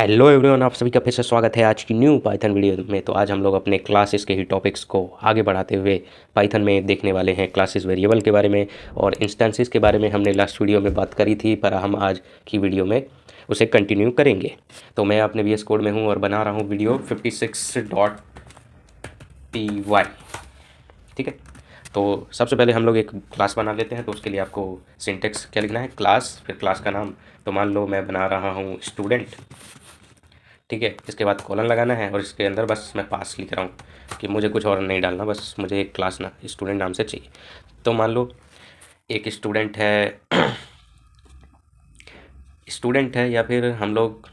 Hello everyone, आप सभी का फिर से स्वागत है आज की न्यू पाइथन वीडियो में। तो आज हम लोग अपने क्लासेस के ही टॉपिक्स को आगे बढ़ाते हुए पाइथन में देखने वाले हैं क्लासेस वेरिएबल के बारे में और इंस्टेंसेस के बारे में। हमने लास्ट वीडियो में बात करी थी, पर हम आज की वीडियो में उसे कंटिन्यू करेंगे। तो मैं अपने VS कोड में हूँ और बना रहा हूँ वीडियो 56.py। ठीक है, तो सबसे पहले हम लोग एक क्लास बना लेते हैं। तो उसके लिए आपको सिंटेक्स क्या लिखना है, क्लास, फिर क्लास का नाम। तो मान लो मैं बना रहा हूँ स्टूडेंट, ठीक है। इसके बाद कॉलन लगाना है और इसके अंदर बस मैं पास लिख रहा हूँ कि मुझे कुछ और नहीं डालना, बस मुझे एक क्लास ना स्टूडेंट नाम से चाहिए। तो मान लो एक स्टूडेंट है स्टूडेंट है या फिर हम लोग,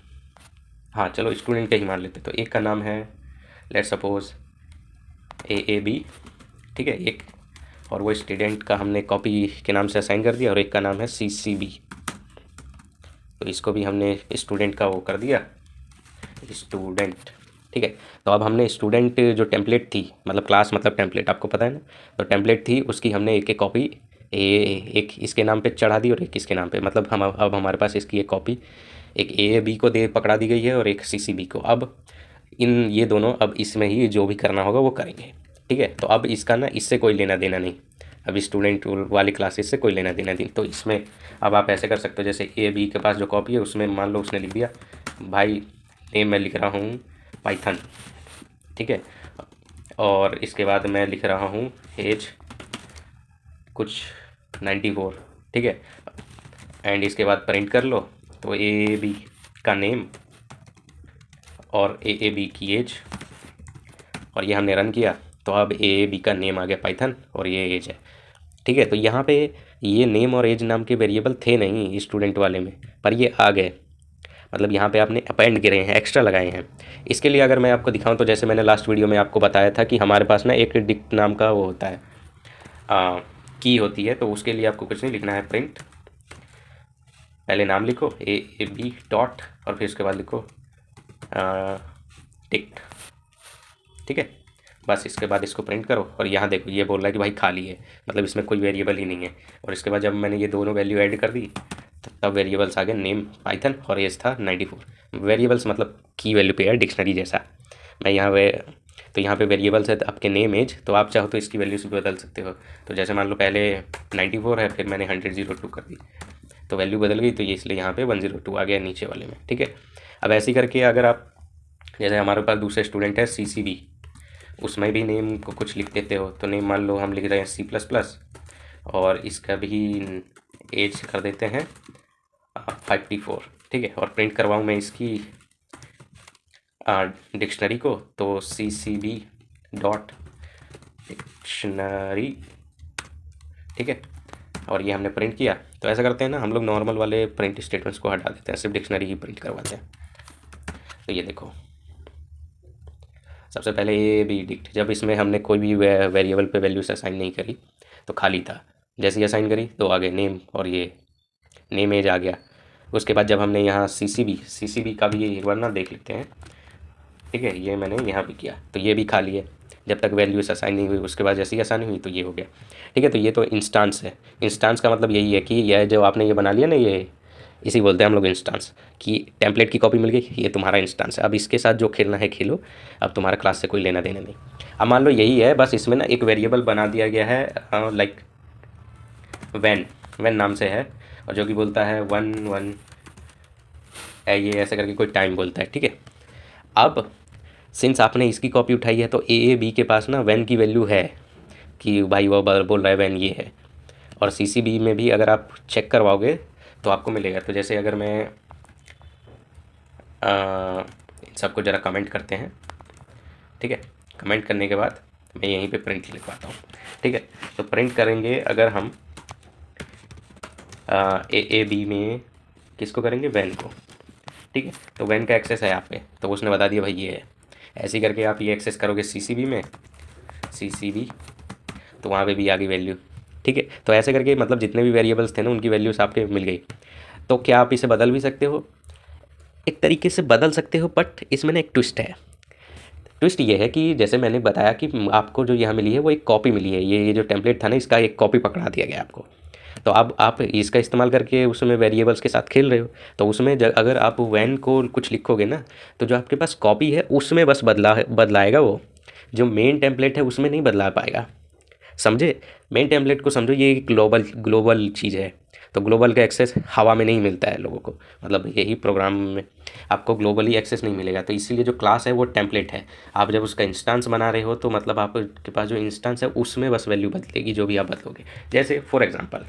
हाँ चलो स्टूडेंट का ही मान लेते। तो एक का नाम है लेट सपोज AAB, ठीक है एक, और वो स्टूडेंट का हमने कॉपी के नाम से असाइन कर दिया, और एक का नाम है CCB। तो इसको भी हमने स्टूडेंट का वो कर दिया, स्टूडेंट, ठीक है। तो अब हमने स्टूडेंट जो टेम्पलेट थी, मतलब क्लास मतलब टेम्पलेट, आपको पता है ना। तो टेम्पलेट थी उसकी हमने एक एक कॉपी एक इसके नाम पे चढ़ा दी और एक इसके नाम पे, मतलब हम अब हमारे पास इसकी एक कॉपी एक AAB को दे पकड़ा दी गई है और एक CCB को। अब इन ये दोनों अब इसमें ही जो भी करना होगा वो करेंगे, ठीक है। तो अब इसका ना इससे कोई लेना देना नहीं, अब स्टूडेंट वाली क्लासेस से कोई लेना देना नहीं। तो इसमें अब आप ऐसे कर सकते हो, जैसे AAB के पास जो कॉपी है उसमें मान लो उसने लिख दिया भाई नेम मैं लिख रहा हूँ पाइथन, ठीक है। और इसके बाद मैं लिख रहा हूँ एज कुछ 94, ठीक है। एंड इसके बाद प्रिंट कर लो। तो AAB का नेम और AAB की एज, और ये हमने रन किया। तो अब AAB का नेम आ गया पाइथन और ये एज है, ठीक है। तो यहाँ पे ये नेम और एज नाम के वेरिएबल थे नहीं स्टूडेंट वाले में, पर ये आ गए, मतलब यहाँ पे आपने अपेंड करे हैं, एक्स्ट्रा लगाए हैं। इसके लिए अगर मैं आपको दिखाऊं तो जैसे मैंने लास्ट वीडियो में आपको बताया था कि हमारे पास ना एक डिक्ट नाम का वो होता है, की होती है। तो उसके लिए आपको कुछ नहीं लिखना है, प्रिंट पहले नाम लिखो AAB डॉट और फिर उसके बाद लिखो डिक्ट, ठीक है। बस इसके बाद इसको प्रिंट करो और यहाँ देखो ये बोल रहा है कि भाई खाली है, मतलब इसमें कोई वेरिएबल ही नहीं है। और इसके बाद जब मैंने ये दोनों वैल्यू ऐड कर दी तब वेरिएबल्स आ गए, नेम पाइथन और एज था 94। वेरिएबल्स मतलब की वैल्यू पे है, डिक्शनरी जैसा। मैं यहाँ पे तो यहाँ पे वेरिएबल्स है आपके नेम एज, तो आप चाहो तो इसकी वैल्यूज भी बदल सकते हो। तो जैसे मान लो पहले 94 है, फिर मैंने 100 कर दी तो वैल्यू बदल गई, तो ये इसलिए यहाँ पे 102 आ गया नीचे वाले में, ठीक है। अब ऐसे ही करके अगर आप, जैसे हमारे पास दूसरे स्टूडेंट है CCB, उसमें भी नेम को कुछ लिख देते हो। तो नेम मान लो हम लिख रहे हैं C++ और इसका भी एज कर देते हैं 54, ठीक है। और प्रिंट करवाऊँ मैं इसकी डिक्शनरी को, तो CCB डॉट डिक्शनरी, ठीक है। और ये हमने प्रिंट किया। तो ऐसा करते हैं ना हम लोग, नॉर्मल वाले प्रिंट स्टेटमेंट्स को हटा देते हैं, सिर्फ डिक्शनरी ही प्रिंट करवाते हैं। तो ये देखो सबसे पहले ये भी डिक्ट, जब इसमें हमने कोई भी वेरिएबल पे वैल्यूज असाइन नहीं करी तो खाली था। जैसे ही असाइन करी तो आगे नेम और ये नेम एज आ गया। उसके बाद जब हमने यहाँ CCB का भी एक बार ना देख लेते हैं, ठीक है। ये मैंने यहाँ भी किया तो ये भी खाली है जब तक वैल्यूज असाइन नहीं हुई। उसके बाद जैसे ही असाइन हुई तो ये हो गया, ठीक है। तो ये तो इंस्टांस है। इंस्टांस का मतलब यही है कि यह जो आपने ये बना लिया ना, ये इसी बोलते हैं हम लोग इंस्टांस, कि टेम्पलेट की कॉपी मिल गई, ये तुम्हारा इंस्टांस है। अब इसके साथ जो खेलना है खेलो, अब तुम्हारा क्लास से कोई लेना देना नहीं। अब मान लो यही है, बस इसमें ना एक वेरिएबल बना दिया गया है लाइक वैन नाम से है, और जो कि बोलता है 1 है, ये ऐसे करके कोई टाइम बोलता है, ठीक है। अब सिंस आपने इसकी कॉपी उठाई है तो AAB के पास ना वैन की वैल्यू है कि भाई वो बोल रहा है वैन ये है। और CCB में भी अगर आप चेक करवाओगे तो आपको मिलेगा। तो जैसे अगर मैं इन सबको ज़रा कमेंट करते हैं, ठीक है। कमेंट करने के बाद मैं यहीं पे प्रिंट लिखवाता हूँ, ठीक है। तो प्रिंट करेंगे अगर हम AAB में किसको करेंगे, वैन को, ठीक है। तो वैन का एक्सेस है यहाँ पे, तो उसने बता दिया भाई ये है। ऐसे ही करके आप ये एक्सेस करोगे CCB में, CCB, तो वहाँ पे भी आ गई वैल्यू, ठीक है। तो ऐसे करके मतलब जितने भी वेरिएबल्स थे ना उनकी वैल्यूज आपके मिल गई। तो क्या आप इसे बदल भी सकते हो, एक तरीके से बदल सकते हो, बट इसमें ना एक ट्विस्ट है। ट्विस्ट ये है कि जैसे मैंने बताया कि आपको जो यहाँ मिली है वो एक कॉपी मिली है, ये जो टेम्पलेट था ना इसका एक कॉपी पकड़ा दिया गया आपको। तो अब आप इसका इस्तेमाल करके उसमें वेरिएबल्स के साथ खेल रहे हो, तो उसमें अगर आप वैन को कुछ लिखोगे ना, तो जो आपके पास कॉपी है उसमें बस बदलाएगा वो, जो मेन टेम्पलेट है उसमें नहीं बदला पाएगा। समझे? मेन टेम्पलेट को समझो, ये ग्लोबल ग्लोबल चीज़ है, तो ग्लोबल का एक्सेस हवा में नहीं मिलता है लोगों को, मतलब यही प्रोग्राम में आपको ग्लोबली एक्सेस नहीं मिलेगा। तो इसीलिए जो क्लास है वो टेम्पलेट है। आप जब उसका इंस्टेंस बना रहे हो तो मतलब आपके पास जो इंस्टेंस है उसमें बस वैल्यू बदलेगी जो भी आप बदलोगे। जैसे फॉर एग्जांपल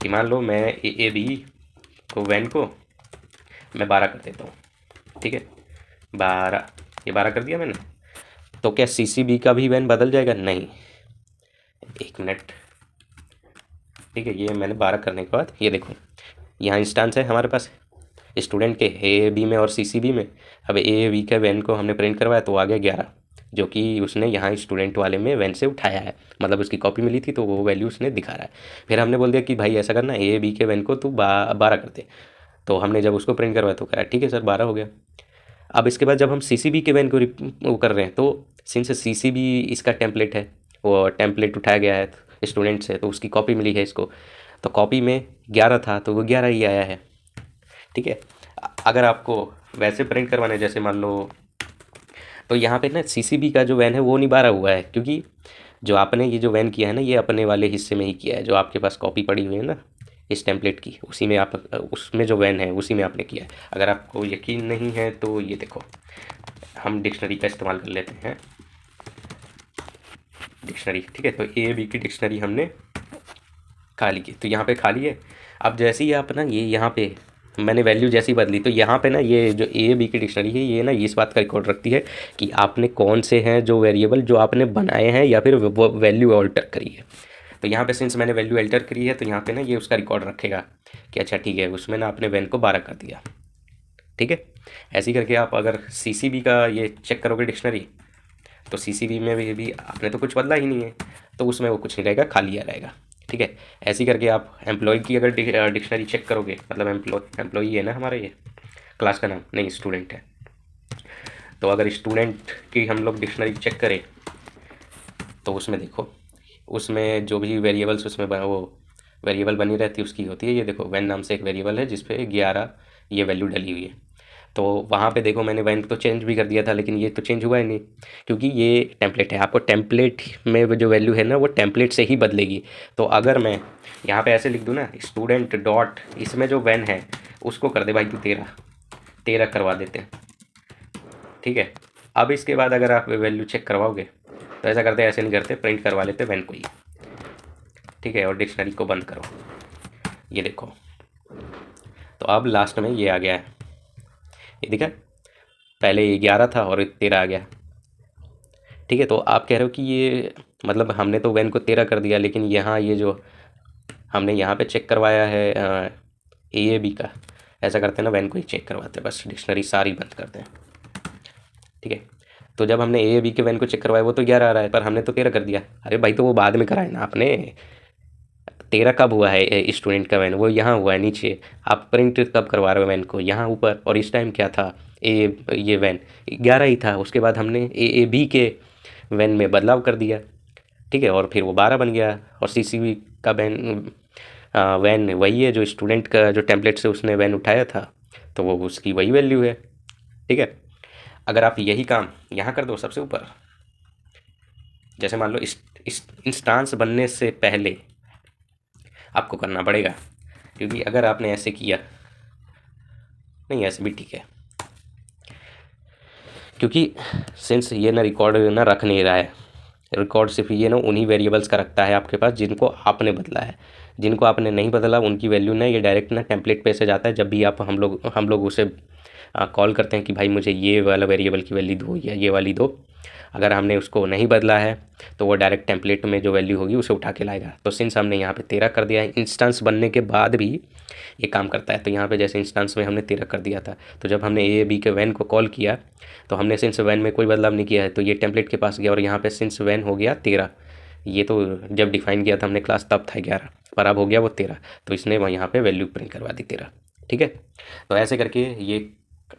कि मान लो मैं ए बी को वैन को मैं 12 कर देता हूँ, ठीक है, 12, ये 12 कर दिया मैंने, तो क्या सी सी बी का भी वैन बदल जाएगा? नहीं, 1 मिनट, ठीक है। ये मैंने 12 करने के बाद ये देखो यहाँ इंस्टेंस है हमारे पास स्टूडेंट के ए बी में और सी सी बी में। अब ए बी के वैन को हमने प्रिंट करवाया तो आ गया 11, जो कि उसने यहाँ स्टूडेंट वाले में वैन से उठाया है, मतलब उसकी कॉपी मिली थी तो वो वैल्यू उसने दिखा रहा है। फिर हमने बोल दिया कि भाई ऐसा करना, ए बी के वैन को तू 12 कर दे, तो हमने जब उसको प्रिंट करवाया तो कह रहा ठीक है सर 12 हो गया। अब इसके बाद जब हम सी सी बी के वैन को वो कर रहे हैं, तो सिंस सी सी बी इसका टेम्पलेट है, वो टेम्पलेट उठाया गया है स्टूडेंट से, तो उसकी कॉपी मिली है इसको, तो कॉपी में 11 था तो वो 11 ही आया है, ठीक है। अगर आपको वैसे प्रिंट करवाना है जैसे मान लो, तो यहाँ पे ना सी सी बी का जो वैन है वो नहीं 12 हुआ है, क्योंकि जो आपने ये जो वैन किया है ना ये अपने वाले हिस्से में ही किया है, जो आपके पास कॉपी पड़ी हुई है ना इस टेम्पलेट की, उसी में आप उसमें जो वैन है उसी में आपने किया है। अगर आपको यकीन नहीं है तो ये देखो, हम डिक्शनरी का इस्तेमाल कर लेते हैं, डिक्शनरी, ठीक है। तो ए बी की डिक्शनरी हमने खाली की, तो यहाँ पे खाली है। अब जैसे ही आप ना ये यहाँ पे मैंने वैल्यू जैसी बदली, तो यहाँ पे ना ये जो ए बी की डिक्शनरी है ये ना इस बात का रिकॉर्ड रखती है कि आपने कौन से हैं जो वेरिएबल जो आपने बनाए हैं या फिर वैल्यू ऑल्टर करी है। तो यहाँ पे सिंस मैंने वैल्यू अल्टर करी है तो यहाँ पे ना ये उसका रिकॉर्ड रखेगा कि अच्छा ठीक है उसमें ना आपने वैन को 12 कर दिया, ठीक है। ऐसे ही करके आप अगर सी सी बी का ये चेक करोगे डिक्शनरी, तो सी सी बी में भी आपने तो कुछ बदला ही नहीं है, तो उसमें वो कुछ नहीं रहेगा, खाली रहेगा, ठीक है। ऐसे ही करके आप एम्प्लॉय की अगर डिक्शनरी चेक करोगे, मतलब एम्प्लॉय है ना हमारा, ये क्लास का नाम नहीं स्टूडेंट है, तो अगर स्टूडेंट की हम लोग डिक्शनरी चेक करें तो उसमें देखो, उसमें जो भी वेरिएबल्स उसमें वो वेरिएबल बनी रहती है उसकी होती है, ये देखो वैन नाम से एक वेरिएबल है जिस पे 11 ये वैल्यू डली हुई है। तो वहाँ पे देखो मैंने वैन तो चेंज भी कर दिया था, लेकिन ये तो चेंज हुआ ही नहीं, क्योंकि ये टेम्पलेट है। आपको टेम्पलेट में जो वैल्यू है ना वो टेम्पलेट से ही बदलेगी। तो अगर मैं यहाँ पे ऐसे लिख दूँ ना स्टूडेंट डॉट, इसमें जो वैन है उसको कर दे भाई तू 13 करवा देते हैं, ठीक है। अब इसके बाद अगर आप वैल्यू चेक करवाओगे तो ऐसा करते, ऐसे नहीं करते, प्रिंट करवा लेते वैन को ही, ठीक है, और डिक्शनरी को बंद करो, ये देखो। तो अब लास्ट में ये आ गया है, ये दिखा, पहले ये 11 था और 13 आ गया, ठीक है। तो आप कह रहे हो कि ये मतलब हमने तो वैन को 13 कर दिया, लेकिन यहाँ ये जो हमने यहाँ पे चेक करवाया है ए बी का, ऐसा करते हैं ना वैन को ही चेक करवाते हैं, बस डिक्शनरी सारी बंद करते हैं, ठीक है। तो जब हमने ए बी के वैन को चेक करवाया वो तो 11 आ रहा है, पर हमने तो 13 कर दिया। अरे भाई तो वो बाद में कराए ना आपने, 13 कब हुआ है स्टूडेंट का वैन, वो यहाँ हुआ है नीचे। आप प्रिंट कब करवा रहे हो वैन को, यहाँ ऊपर, और इस टाइम क्या था ये वैन 11 ही था। उसके बाद हमने ए बी के वैन में बदलाव कर दिया, ठीक है, और फिर वो 12 बन गया। और सी सी बी का वैन वही है जो स्टूडेंट का जो टेम्पलेट से उसने वैन उठाया था, तो वो उसकी वही वैल्यू है, ठीक है। अगर आप यही काम यहाँ कर दो सबसे ऊपर, जैसे मान लो इस इंस्टांस बनने से पहले आपको करना पड़ेगा, क्योंकि अगर आपने ऐसे किया, नहीं ऐसे भी ठीक है, क्योंकि सिंस ये ना रिकॉर्ड ना रख नहीं रहा है, रिकॉर्ड सिर्फ ये ना उन्हीं वेरिएबल्स का रखता है आपके पास जिनको आपने बदला है। जिनको आपने नहीं बदला उनकी वैल्यू ना ये डायरेक्ट ना टेम्पलेट पे से जाता है। जब भी आप हम लोग उसे कॉल करते हैं कि भाई मुझे ये वाला वेरिएबल की वैल्यू दो या ये वाली दो, अगर हमने उसको नहीं बदला है तो वो डायरेक्ट टेम्पलेट में जो वैल्यू होगी उसे उठा के लाएगा। तो सिंस हमने यहाँ पे 13 कर दिया है, इंस्टेंस बनने के बाद भी ये काम करता है। तो यहाँ पे जैसे इंस्टेंस में हमने 13 कर दिया था, तो जब हमने ए बी के वैन को कॉल किया तो हमने सिंस वैन में कोई बदलाव नहीं किया है, तो ये टेम्पलेट के पास गया और यहाँ पे सिंस वैन हो गया 13। ये तो जब डिफाइन किया था हमने क्लास तब था 11, पर अब हो गया वो 13, तो इसने वहाँ यहाँ पे वैल्यू प्रिंट करवा दी 13, ठीक है। तो ऐसे करके ये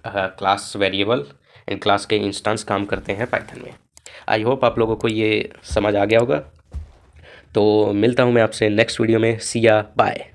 क्लास वेरिएबल एंड क्लास के इंस्टेंस काम करते हैं पाइथन में। आई होप आप लोगों को ये समझ आ गया होगा। तो मिलता हूँ मैं आपसे नेक्स्ट वीडियो में। सी या बाय।